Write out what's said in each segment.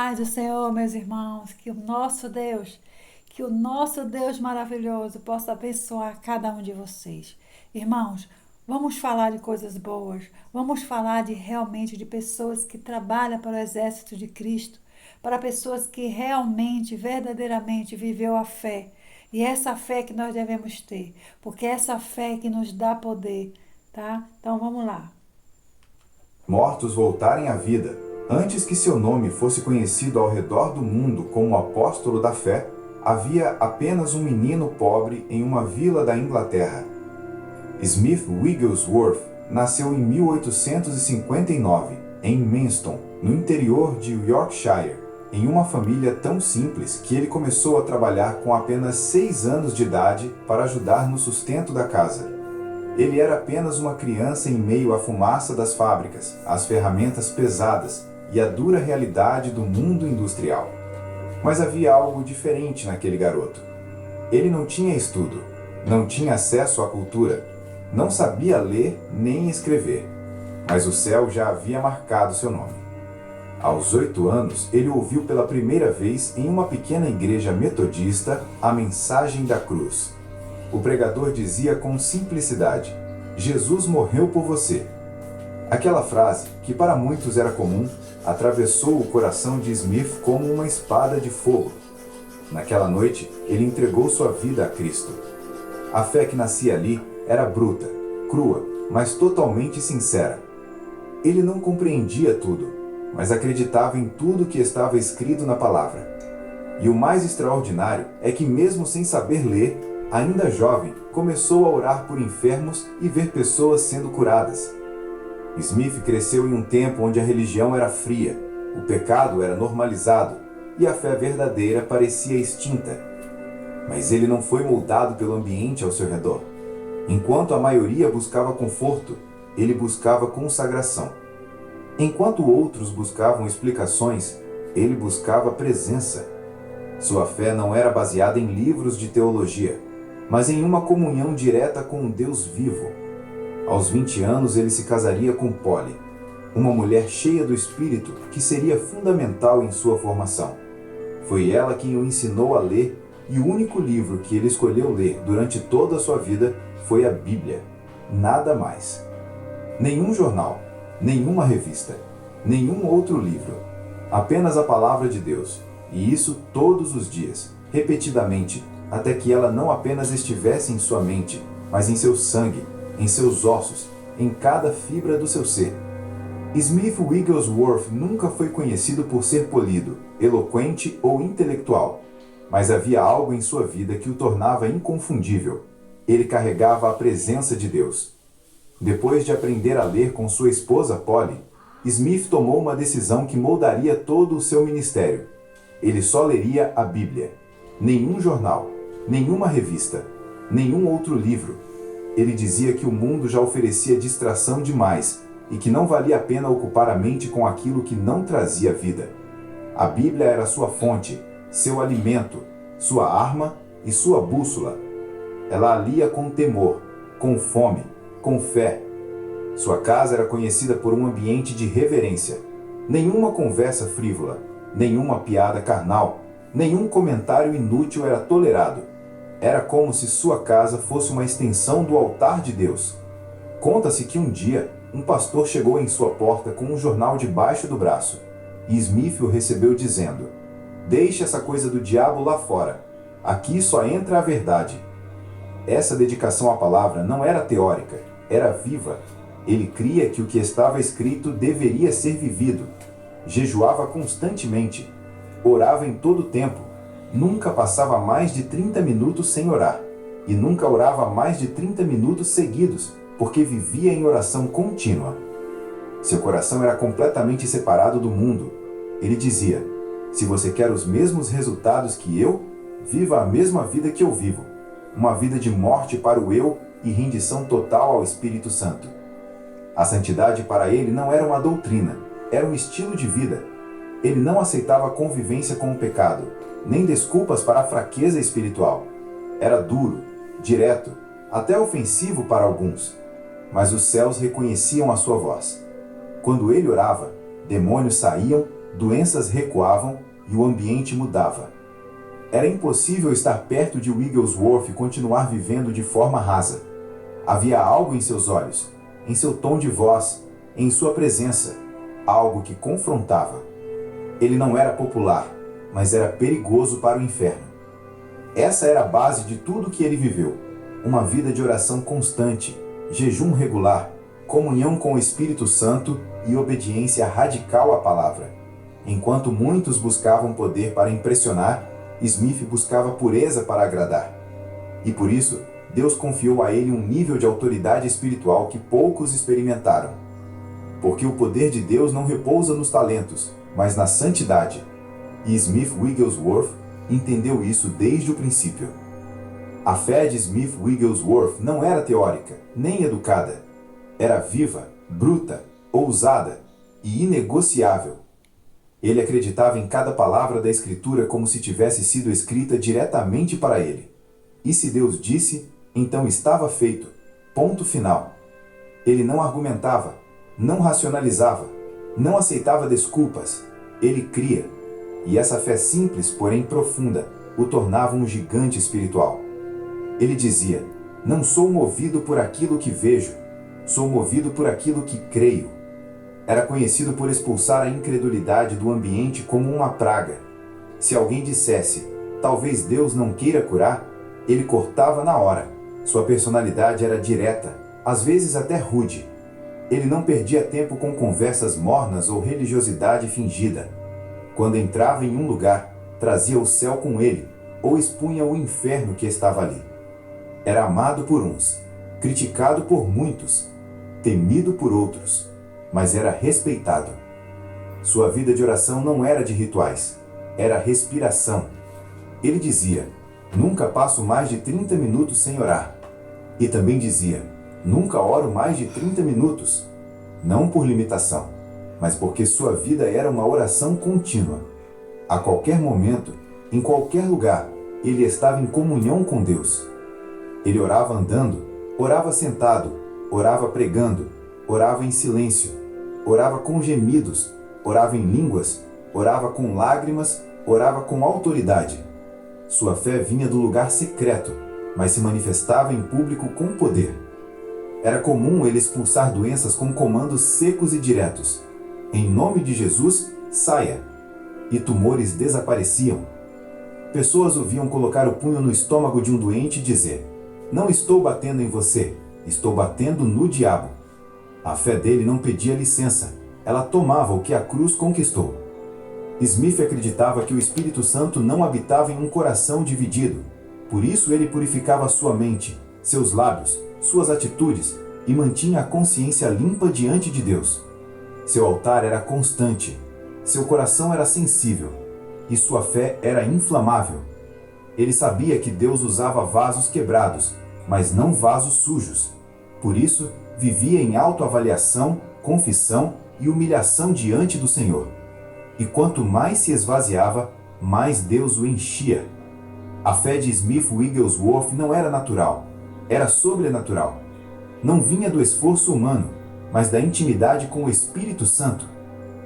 Paz do Senhor, meus irmãos, que o nosso Deus maravilhoso possa abençoar cada um de vocês. Irmãos, vamos falar de coisas boas, vamos falar de realmente de pessoas que trabalham para o exército de Cristo, para pessoas que realmente, verdadeiramente viveu a fé. E é essa fé que nós devemos ter, porque é essa fé que nos dá poder, tá? Então vamos lá. Mortos voltarem à vida, antes que seu nome fosse conhecido ao redor do mundo como apóstolo da fé, havia apenas um menino pobre em uma vila da Inglaterra. Smith Wigglesworth nasceu em 1859, em Manston, no interior de Yorkshire, em uma família tão simples que ele começou a trabalhar com apenas 6 anos de idade para ajudar no sustento da casa. Ele era apenas uma criança em meio à fumaça das fábricas, às ferramentas pesadas e à dura realidade do mundo industrial. Mas havia algo diferente naquele garoto. Ele não tinha estudo, não tinha acesso à cultura, não sabia ler nem escrever, mas o céu já havia marcado seu nome. Aos 8 anos, ele ouviu pela primeira vez em uma pequena igreja metodista a mensagem da cruz. O pregador dizia com simplicidade: Jesus morreu por você. Aquela frase, que para muitos era comum, atravessou o coração de Smith como uma espada de fogo. Naquela noite, ele entregou sua vida a Cristo. A fé que nascia ali era bruta, crua, mas totalmente sincera. Ele não compreendia tudo, mas acreditava em tudo que estava escrito na palavra. E o mais extraordinário é que, mesmo sem saber ler, ainda jovem, começou a orar por enfermos e ver pessoas sendo curadas. Smith cresceu em um tempo onde a religião era fria, o pecado era normalizado e a fé verdadeira parecia extinta. Mas ele não foi moldado pelo ambiente ao seu redor. Enquanto a maioria buscava conforto, ele buscava consagração. Enquanto outros buscavam explicações, ele buscava presença. Sua fé não era baseada em livros de teologia, mas em uma comunhão direta com um Deus vivo. Aos 20 anos ele se casaria com Polly, uma mulher cheia do Espírito que seria fundamental em sua formação. Foi ela quem o ensinou a ler, e o único livro que ele escolheu ler durante toda a sua vida foi a Bíblia. Nada mais. Nenhum jornal, nenhuma revista, nenhum outro livro. Apenas a palavra de Deus, e isso todos os dias, repetidamente, até que ela não apenas estivesse em sua mente, mas em seu sangue, em seus ossos, em cada fibra do seu ser. Smith Wigglesworth nunca foi conhecido por ser polido, eloquente ou intelectual, mas havia algo em sua vida que o tornava inconfundível. Ele carregava a presença de Deus. Depois de aprender a ler com sua esposa Polly, Smith tomou uma decisão que moldaria todo o seu ministério. Ele só leria a Bíblia. Nenhum jornal, nenhuma revista, nenhum outro livro. Ele dizia que o mundo já oferecia distração demais e que não valia a pena ocupar a mente com aquilo que não trazia vida. A Bíblia era sua fonte, seu alimento, sua arma e sua bússola. Ela a lia com temor, com fome, com fé. Sua casa era conhecida por um ambiente de reverência. Nenhuma conversa frívola, nenhuma piada carnal, nenhum comentário inútil era tolerado. Era como se sua casa fosse uma extensão do altar de Deus. Conta-se que um dia, um pastor chegou em sua porta com um jornal debaixo do braço, e Smith o recebeu dizendo: "Deixe essa coisa do diabo lá fora. Aqui só entra a verdade." Essa dedicação à palavra não era teórica, era viva. Ele cria que o que estava escrito deveria ser vivido. Jejuava constantemente. Orava em todo o tempo. Nunca passava mais de 30 minutos sem orar. E nunca orava mais de 30 minutos seguidos, porque vivia em oração contínua. Seu coração era completamente separado do mundo. Ele dizia: "Se você quer os mesmos resultados que eu, viva a mesma vida que eu vivo. Uma vida de morte para o eu e rendição total ao Espírito Santo." A santidade para ele não era uma doutrina, era um estilo de vida. Ele não aceitava convivência com o pecado, nem desculpas para a fraqueza espiritual. Era duro, direto, até ofensivo para alguns, mas os céus reconheciam a sua voz. Quando ele orava, demônios saíam doenças recuavam e o ambiente mudava. Era impossível estar perto de Wigglesworth e continuar vivendo de forma rasa. Havia algo em seus olhos, em seu tom de voz, em sua presença, algo que confrontava. Ele não era popular, mas era perigoso para o inferno. Essa era a base de tudo que ele viveu. Uma vida de oração constante, jejum regular, comunhão com o Espírito Santo e obediência radical à palavra. Enquanto muitos buscavam poder para impressionar, Smith buscava pureza para agradar. E por isso, Deus confiou a ele um nível de autoridade espiritual que poucos experimentaram. Porque o poder de Deus não repousa nos talentos, mas na santidade. E Smith Wigglesworth entendeu isso desde o princípio. A fé de Smith Wigglesworth não era teórica, nem educada. Era viva, bruta, ousada e inegociável. Ele acreditava em cada palavra da Escritura como se tivesse sido escrita diretamente para ele. E se Deus disse, então estava feito. Ponto final. Ele não argumentava, não racionalizava, não aceitava desculpas. Ele cria. E essa fé simples, porém profunda, o tornava um gigante espiritual. Ele dizia: não sou movido por aquilo que vejo, sou movido por aquilo que creio. Era conhecido por expulsar a incredulidade do ambiente como uma praga. Se alguém dissesse, talvez Deus não queira curar, ele cortava na hora. Sua personalidade era direta, às vezes até rude. Ele não perdia tempo com conversas mornas ou religiosidade fingida. Quando entrava em um lugar, trazia o céu com ele, ou expunha o inferno que estava ali. Era amado por uns, criticado por muitos, temido por outros, mas era respeitado. Sua vida de oração não era de rituais, era respiração. Ele dizia: nunca passo mais de 30 minutos sem orar. E também dizia: nunca oro mais de 30 minutos. Não por limitação, mas porque sua vida era uma oração contínua. A qualquer momento, em qualquer lugar, ele estava em comunhão com Deus. Ele orava andando, orava sentado, orava pregando, orava em silêncio, orava com gemidos, orava em línguas, orava com lágrimas, orava com autoridade. Sua fé vinha do lugar secreto, mas se manifestava em público com poder. Era comum ele expulsar doenças com comandos secos e diretos. Em nome de Jesus, saia! E tumores desapareciam. Pessoas o viam colocar o punho no estômago de um doente e dizer: não estou batendo em você, estou batendo no diabo. A fé dele não pedia licença, ela tomava o que a cruz conquistou. Smith acreditava que o Espírito Santo não habitava em um coração dividido. Por isso ele purificava sua mente, seus lábios, suas atitudes e mantinha a consciência limpa diante de Deus. Seu altar era constante, seu coração era sensível e sua fé era inflamável. Ele sabia que Deus usava vasos quebrados, mas não vasos sujos. Por isso, vivia em autoavaliação, confissão e humilhação diante do Senhor. E quanto mais se esvaziava, mais Deus o enchia. A fé de Smith Wigglesworth não era natural, era sobrenatural. Não vinha do esforço humano, mas da intimidade com o Espírito Santo.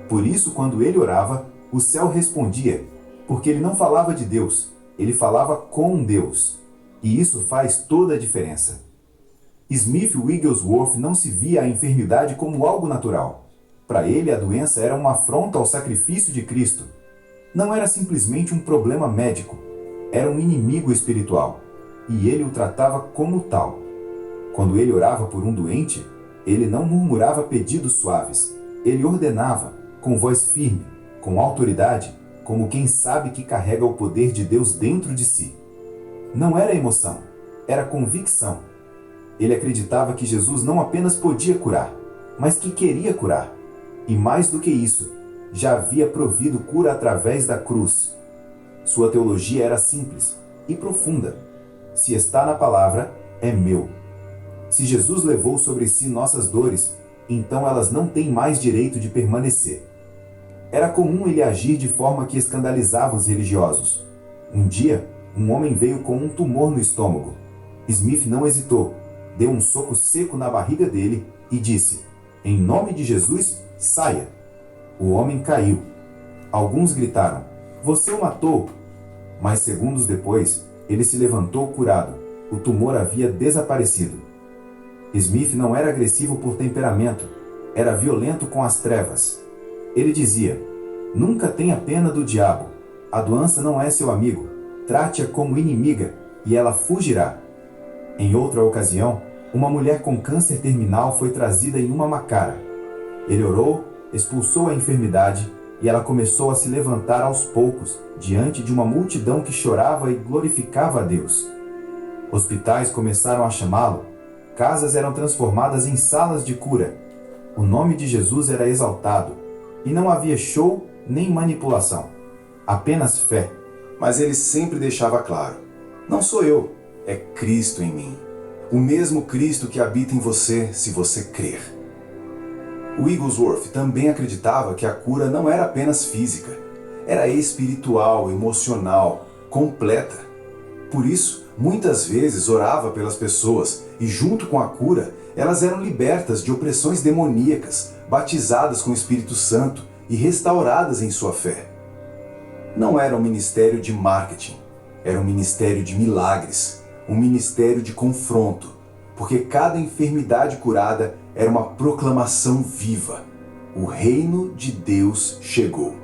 Por isso, quando ele orava, o céu respondia, porque ele não falava de Deus, ele falava com Deus. E isso faz toda a diferença. Smith Wigglesworth não se via a enfermidade como algo natural. Para ele, a doença era uma afronta ao sacrifício de Cristo. Não era simplesmente um problema médico, era um inimigo espiritual, e ele o tratava como tal. Quando ele orava por um doente, ele não murmurava pedidos suaves, ele ordenava, com voz firme, com autoridade, como quem sabe que carrega o poder de Deus dentro de si. Não era emoção, era convicção. Ele acreditava que Jesus não apenas podia curar, mas que queria curar. E mais do que isso, já havia provido cura através da cruz. Sua teologia era simples e profunda. Se está na palavra, é meu. Se Jesus levou sobre si nossas dores, então elas não têm mais direito de permanecer. Era comum ele agir de forma que escandalizava os religiosos. Um dia, um homem veio com um tumor no estômago. Smith não hesitou, deu um soco seco na barriga dele e disse: em nome de Jesus, saia! O homem caiu. Alguns gritaram: "Você o matou!" Mas segundos depois, ele se levantou curado. O tumor havia desaparecido. Smith não era agressivo por temperamento, era violento com as trevas. Ele dizia: "Nunca tenha pena do diabo. A doença não é seu amigo. Trate-a como inimiga e ela fugirá." Em outra ocasião, uma mulher com câncer terminal foi trazida em uma macara. Ele orou, expulsou a enfermidade e ela começou a se levantar aos poucos diante de uma multidão que chorava e glorificava a Deus. Hospitais começaram a chamá-lo, casas eram transformadas em salas de cura. O nome de Jesus era exaltado e não havia show nem manipulação, apenas fé. Mas ele sempre deixava claro: "Não sou eu, é Cristo em mim. O mesmo Cristo que habita em você se você crer." Wigglesworth também acreditava que a cura não era apenas física, era espiritual, emocional, completa. Por isso, muitas vezes orava pelas pessoas e, junto com a cura, elas eram libertas de opressões demoníacas, batizadas com o Espírito Santo e restauradas em sua fé. Não era um ministério de marketing, era um ministério de milagres, um ministério de confronto, porque cada enfermidade curada era uma proclamação viva. O reino de Deus chegou.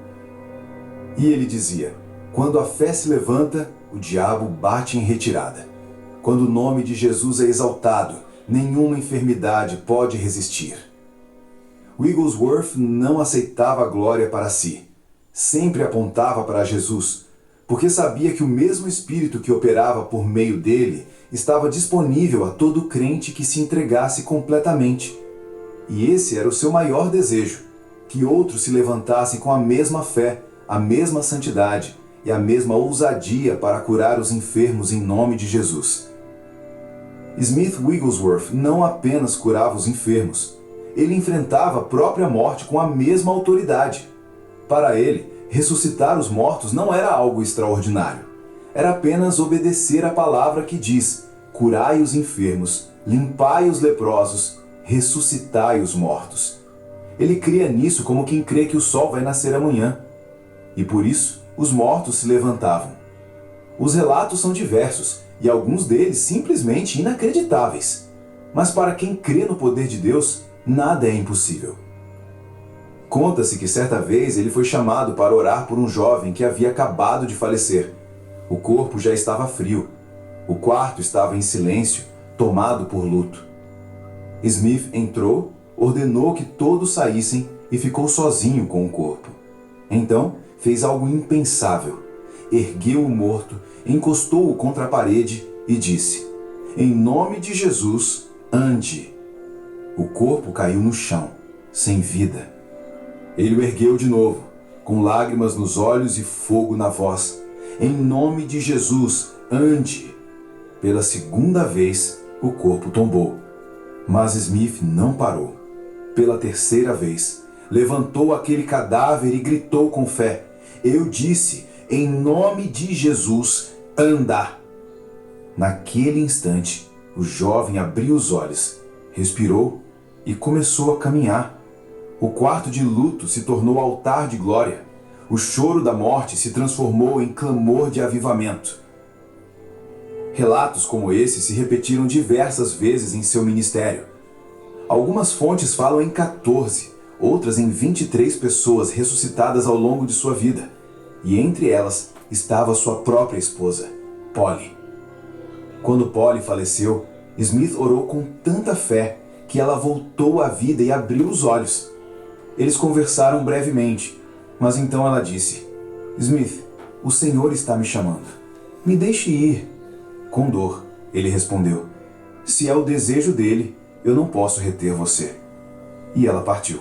E ele dizia: quando a fé se levanta, o diabo bate em retirada. Quando o nome de Jesus é exaltado, nenhuma enfermidade pode resistir. Wigglesworth não aceitava a glória para si. Sempre apontava para Jesus, porque sabia que o mesmo Espírito que operava por meio dele estava disponível a todo crente que se entregasse completamente. E esse era o seu maior desejo, que outros se levantassem com a mesma fé, a mesma santidade e a mesma ousadia para curar os enfermos em nome de Jesus. Smith Wigglesworth não apenas curava os enfermos, ele enfrentava a própria morte com a mesma autoridade. Para ele, ressuscitar os mortos não era algo extraordinário. Era apenas obedecer a palavra que diz: curai os enfermos, limpai os leprosos, ressuscitai os mortos. Ele cria nisso como quem crê que o sol vai nascer amanhã. E por isso, os mortos se levantavam. Os relatos são diversos, e alguns deles simplesmente inacreditáveis. Mas para quem crê no poder de Deus, nada é impossível. Conta-se que certa vez ele foi chamado para orar por um jovem que havia acabado de falecer. O corpo já estava frio. O quarto estava em silêncio, tomado por luto. Smith entrou, ordenou que todos saíssem e ficou sozinho com o corpo. Então, fez algo impensável. Ergueu o morto, encostou-o contra a parede e disse: em nome de Jesus, ande. O corpo caiu no chão, sem vida. Ele o ergueu de novo, com lágrimas nos olhos e fogo na voz. Em nome de Jesus, ande. Pela segunda vez, o corpo tombou. Mas Smith não parou. Pela terceira vez, levantou aquele cadáver e gritou com fé: eu disse, em nome de Jesus, anda. Naquele instante, o jovem abriu os olhos, respirou e começou a caminhar. O quarto de luto se tornou altar de glória. O choro da morte se transformou em clamor de avivamento. Relatos como esse se repetiram diversas vezes em seu ministério. Algumas fontes falam em 14, outras em 23 pessoas ressuscitadas ao longo de sua vida. E entre elas estava sua própria esposa, Polly. Quando Polly faleceu, Smith orou com tanta fé que ela voltou à vida e abriu os olhos. Eles conversaram brevemente, mas então ela disse: Smith, o Senhor está me chamando. Me deixe ir. Com dor, ele respondeu: se é o desejo dele, eu não posso reter você. E ela partiu.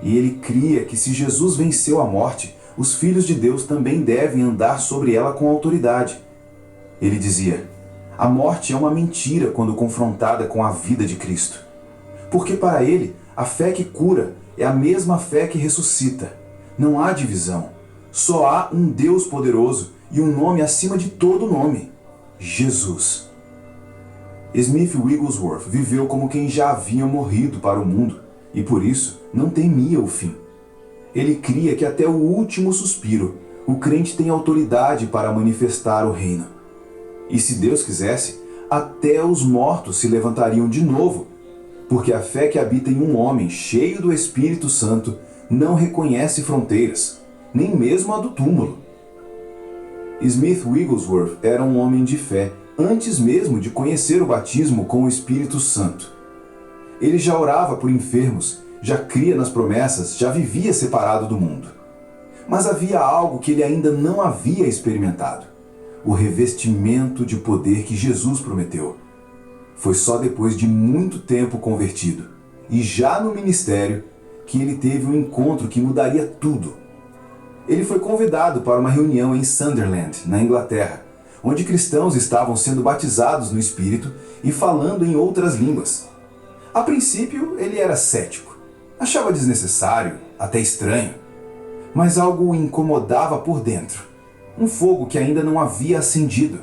E ele cria que se Jesus venceu a morte, os filhos de Deus também devem andar sobre ela com autoridade. Ele dizia: a morte é uma mentira quando confrontada com a vida de Cristo. Porque para ele, a fé que cura é a mesma fé que ressuscita. Não há divisão. Só há um Deus poderoso e um nome acima de todo nome: Jesus. Smith Wigglesworth viveu como quem já havia morrido para o mundo e por isso não temia o fim. Ele cria que até o último suspiro, o crente tem autoridade para manifestar o reino. E se Deus quisesse, até os mortos se levantariam de novo, porque a fé que habita em um homem cheio do Espírito Santo não reconhece fronteiras, nem mesmo a do túmulo. Smith Wigglesworth era um homem de fé antes mesmo de conhecer o batismo com o Espírito Santo. Ele já orava por enfermos, já cria nas promessas, já vivia separado do mundo. Mas havia algo que ele ainda não havia experimentado: o revestimento de poder que Jesus prometeu. Foi só depois de muito tempo convertido, e já no ministério, que ele teve um encontro que mudaria tudo. Ele foi convidado para uma reunião em Sunderland, na Inglaterra, onde cristãos estavam sendo batizados no Espírito e falando em outras línguas. A princípio, ele era cético. Achava desnecessário, até estranho. Mas algo o incomodava por dentro. Um fogo que ainda não havia acendido.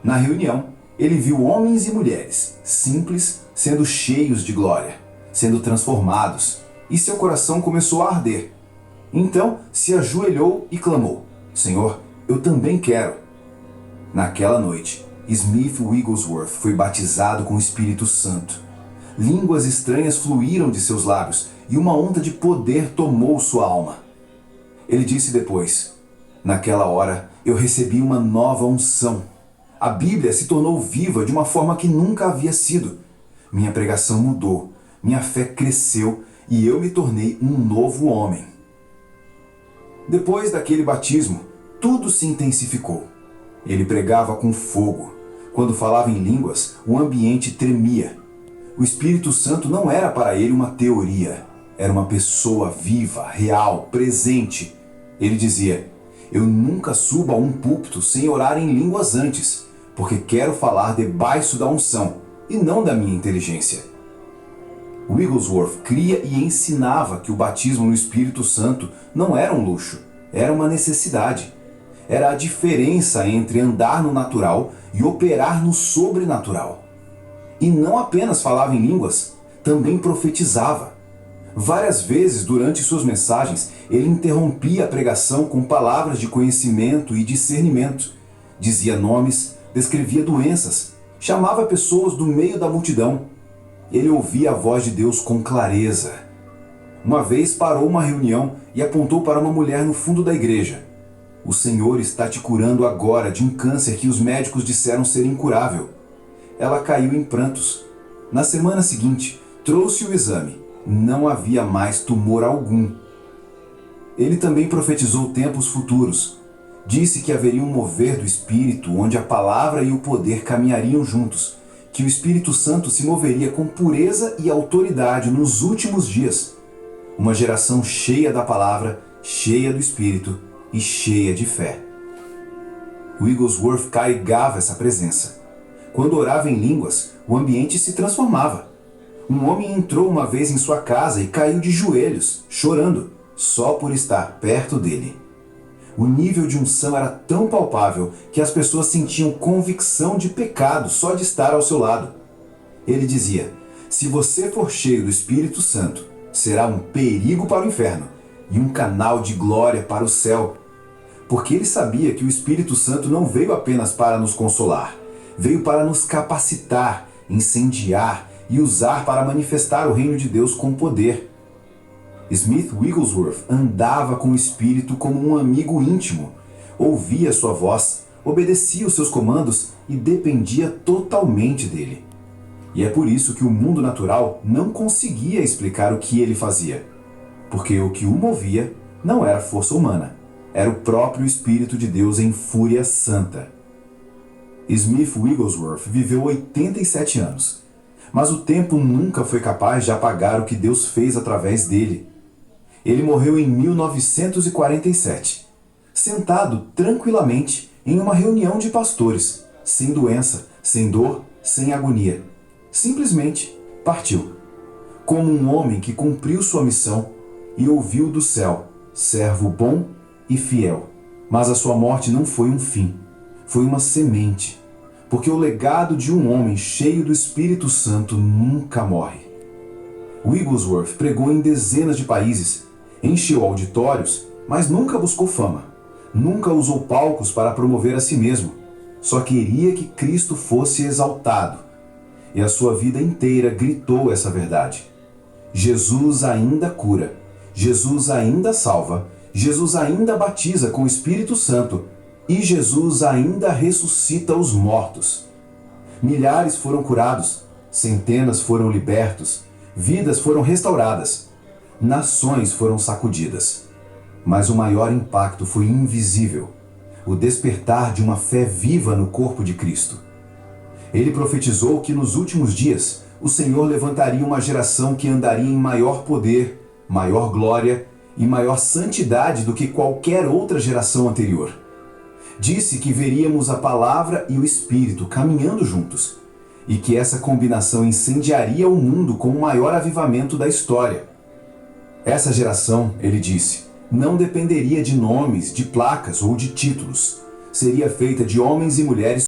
Na reunião, ele viu homens e mulheres, simples, sendo cheios de glória, sendo transformados, e seu coração começou a arder. Então se ajoelhou e clamou: Senhor, eu também quero. Naquela noite, Smith Wigglesworth foi batizado com o Espírito Santo. Línguas estranhas fluíram de seus lábios e uma onda de poder tomou sua alma. Ele disse depois: naquela hora eu recebi uma nova unção. A Bíblia se tornou viva de uma forma que nunca havia sido. Minha pregação mudou, minha fé cresceu e eu me tornei um novo homem. Depois daquele batismo, tudo se intensificou. Ele pregava com fogo. Quando falava em línguas, o ambiente tremia. O Espírito Santo não era para ele uma teoria. Era uma pessoa viva, real, presente. Ele dizia: eu nunca subo a um púlpito sem orar em línguas antes, porque quero falar debaixo da unção e não da minha inteligência. Wigglesworth cria e ensinava que o batismo no Espírito Santo não era um luxo, era uma necessidade. Era a diferença entre andar no natural e operar no sobrenatural. E não apenas falava em línguas, também profetizava. Várias vezes durante suas mensagens, ele interrompia a pregação com palavras de conhecimento e discernimento. Dizia nomes, descrevia doenças, chamava pessoas do meio da multidão. Ele ouvia a voz de Deus com clareza. Uma vez parou uma reunião e apontou para uma mulher no fundo da igreja. O Senhor está te curando agora de um câncer que os médicos disseram ser incurável. Ela caiu em prantos. Na semana seguinte, trouxe o exame. Não havia mais tumor algum. Ele também profetizou tempos futuros. Disse que haveria um mover do Espírito onde a palavra e o poder caminhariam juntos, que o Espírito Santo se moveria com pureza e autoridade nos últimos dias. Uma geração cheia da palavra, cheia do Espírito e cheia de fé. Wigglesworth carregava essa presença. Quando orava em línguas, o ambiente se transformava. Um homem entrou uma vez em sua casa e caiu de joelhos, chorando, só por estar perto dele. O nível de unção era tão palpável que as pessoas sentiam convicção de pecado só de estar ao seu lado. Ele dizia: se você for cheio do Espírito Santo, será um perigo para o inferno e um canal de glória para o céu. Porque ele sabia que o Espírito Santo não veio apenas para nos consolar, veio para nos capacitar, incendiar e usar para manifestar o reino de Deus com poder. Smith Wigglesworth andava com o Espírito como um amigo íntimo, ouvia sua voz, obedecia os seus comandos e dependia totalmente dele. E é por isso que o mundo natural não conseguia explicar o que ele fazia, porque o que o movia não era força humana, era o próprio Espírito de Deus em fúria santa. Smith Wigglesworth viveu 87 anos, mas o tempo nunca foi capaz de apagar o que Deus fez através dele. Ele morreu em 1947, sentado tranquilamente em uma reunião de pastores, sem doença, sem dor, sem agonia. Simplesmente partiu, como um homem que cumpriu sua missão e ouviu do céu: servo bom e fiel. Mas a sua morte não foi um fim, foi uma semente, porque o legado de um homem cheio do Espírito Santo nunca morre. Wigglesworth pregou em dezenas de países Encheu auditórios, mas nunca buscou fama. Nunca usou palcos para promover a si mesmo. Só queria que Cristo fosse exaltado. E a sua vida inteira gritou essa verdade. Jesus ainda cura. Jesus ainda salva. Jesus ainda batiza com o Espírito Santo. E Jesus ainda ressuscita os mortos. Milhares foram curados. Centenas foram libertos. Vidas foram restauradas. Nações foram sacudidas. Mas o maior impacto foi invisível. O despertar de uma fé viva no corpo de Cristo. Ele profetizou que nos últimos dias o Senhor levantaria uma geração que andaria em maior poder, maior glória e maior santidade do que qualquer outra geração anterior. Disse que veríamos a palavra e o Espírito caminhando juntos, e que essa combinação incendiaria o mundo com o maior avivamento da história. Essa geração, ele disse, não dependeria de nomes, de placas ou de títulos. Seria feita de homens e mulheres